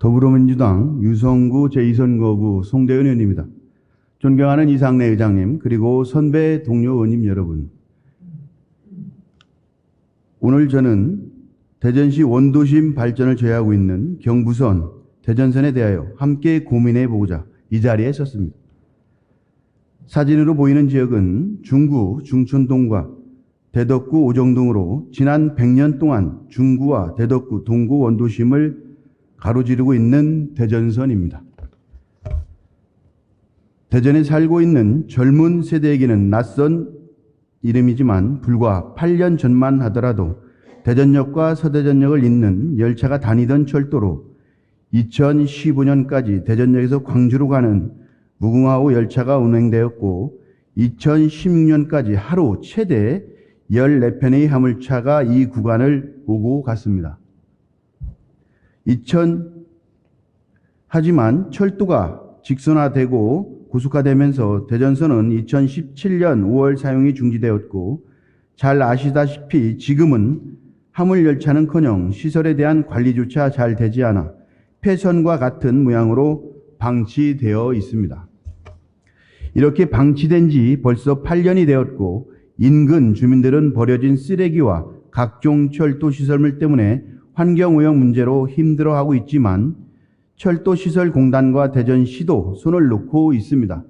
더불어민주당 유성구 제2선거구 송대현 의원입니다. 존경하는 이상래 의장님, 그리고 선배 동료 의원님 여러분. 오늘 저는 대전시 원도심 발전을 저해하고 있는 경부선, 대전선에 대하여 함께 고민해 보고자 이 자리에 섰습니다. 사진으로 보이는 지역은 중구, 중촌동과 대덕구, 오정동으로 지난 100년 동안 중구와 대덕구, 동구, 원도심을 가로지르고 있는 대전선입니다. 대전에 살고 있는 젊은 세대에게는 낯선 이름이지만 불과 8년 전만 하더라도 대전역과 서대전역을 잇는 열차가 다니던 철도로 2015년까지 대전역에서 광주로 가는 무궁화호 열차가 운행되었고 2016년까지 하루 최대 14편의 화물차가 이 구간을 오고 갔습니다. 하지만 철도가 직선화되고 고속화되면서 대전선은 2017년 5월 사용이 중지되었고 잘 아시다시피 지금은 화물열차는커녕 시설에 대한 관리조차 잘 되지 않아 폐선과 같은 모양으로 방치되어 있습니다. 이렇게 방치된 지 벌써 8년이 되었고 인근 주민들은 버려진 쓰레기와 각종 철도 시설물 때문에 환경오염 문제로 힘들어하고 있지만 철도시설공단과 대전시도 손을 놓고 있습니다.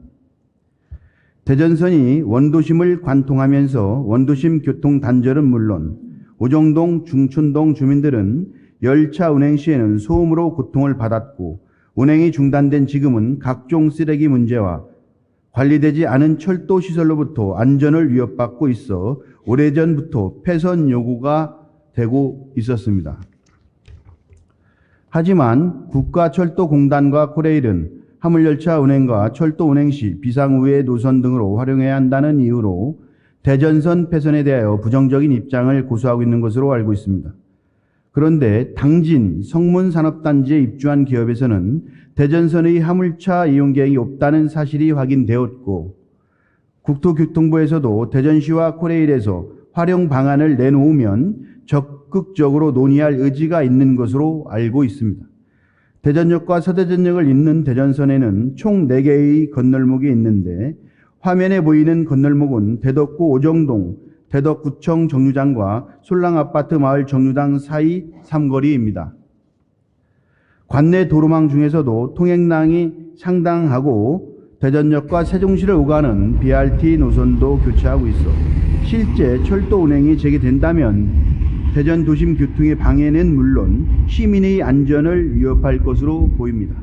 대전선이 원도심을 관통하면서 원도심 교통 단절은 물론 오정동, 중촌동 주민들은 열차 운행 시에는 소음으로 고통을 받았고 운행이 중단된 지금은 각종 쓰레기 문제와 관리되지 않은 철도 시설로부터 안전을 위협받고 있어 오래전부터 폐선 요구가 되고 있었습니다. 하지만 국가철도공단과 코레일은 화물열차 운행과 철도 운행 시 비상우회 노선 등으로 활용해야 한다는 이유로 대전선 폐선에 대하여 부정적인 입장을 고수하고 있는 것으로 알고 있습니다. 그런데 당진 성문산업단지에 입주한 기업에서는 대전선의 화물차 이용 계획이 없다는 사실이 확인되었고 국토교통부에서도 대전시와 코레일에서 활용 방안을 내놓으면 적극적으로 논의할 의지가 있는 것으로 알고 있습니다. 대전역과 서대전역을 잇는 대전선에는 총 4개의 건널목이 있는데 화면에 보이는 건널목은 대덕구 오정동, 대덕구청 정류장과 솔랑아파트 마을 정류장 사이 3거리입니다. 관내 도로망 중에서도 통행량이 상당하고 대전역과 세종시를 오가는 BRT 노선도 교체하고 있어 실제 철도 운행이 재개된다면 대전 도심 교통의 방해는 물론 시민의 안전을 위협할 것으로 보입니다.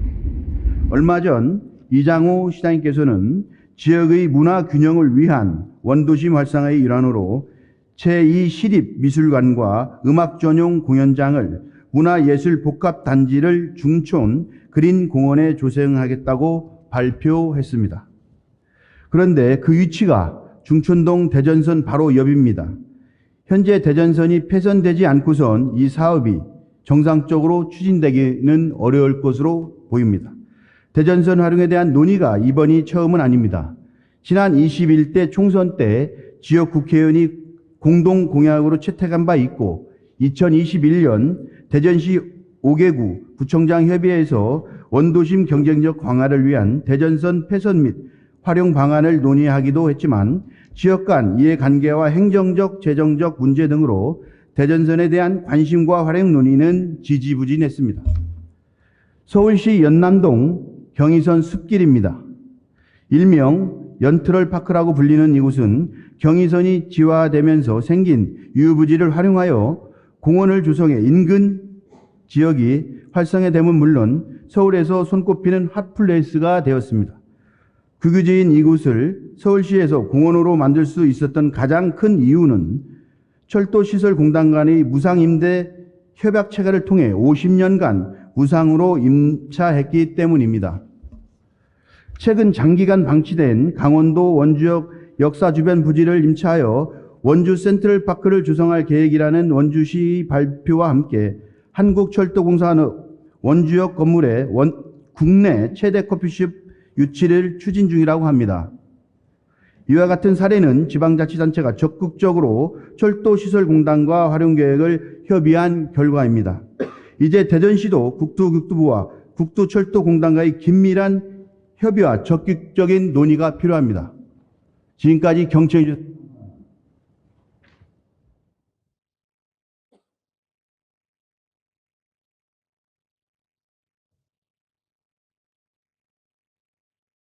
얼마 전 이장호 시장님께서는 지역의 문화 균형을 위한 원도심 활성화의 일환으로 제2시립미술관과 음악 전용 공연장을 문화예술복합단지를 중촌 그린공원에 조성하겠다고 발표했습니다. 그런데 그 위치가 중촌동 대전선 바로 옆입니다. 현재 대전선이 폐선되지 않고선 이 사업이 정상적으로 추진되기는 어려울 것으로 보입니다. 대전선 활용에 대한 논의가 이번이 처음은 아닙니다. 지난 21대 총선 때 지역 국회의원이 공동 공약으로 채택한 바 있고 2021년 대전시 5개구 구청장 협의회에서 원도심 경쟁력 강화를 위한 대전선 폐선 및 활용 방안을 논의하기도 했지만 지역 간 이해관계와 행정적, 재정적 문제 등으로 대전선에 대한 관심과 활용 논의는 지지부진했습니다. 서울시 연남동 경의선 숲길입니다. 일명 연트럴파크라고 불리는 이곳은 경의선이 지화되면서 생긴 유후부지를 활용하여 공원을 조성해 인근 지역이 활성화되면 물론 서울에서 손꼽히는 핫플레이스가 되었습니다. 국유지인 이곳을 서울시에서 공원으로 만들 수 있었던 가장 큰 이유는 철도시설공단 간의 무상임대 협약 체결을 통해 50년간 무상으로 임차했기 때문입니다. 최근 장기간 방치된 강원도 원주역 역사 주변 부지를 임차하여 원주 센트럴파크를 조성할 계획이라는 원주시 발표와 함께 한국철도공사는 원주역 건물에 국내 최대 커피숍 유치를 추진 중이라고 합니다. 이와 같은 사례는 지방자치단체가 적극적으로 철도시설공단과 활용계획을 협의한 결과입니다. 이제 대전시도 국토교통부와 국토철도공단과의 긴밀한 협의와 적극적인 논의가 필요합니다. 지금까지 경청해 주셔서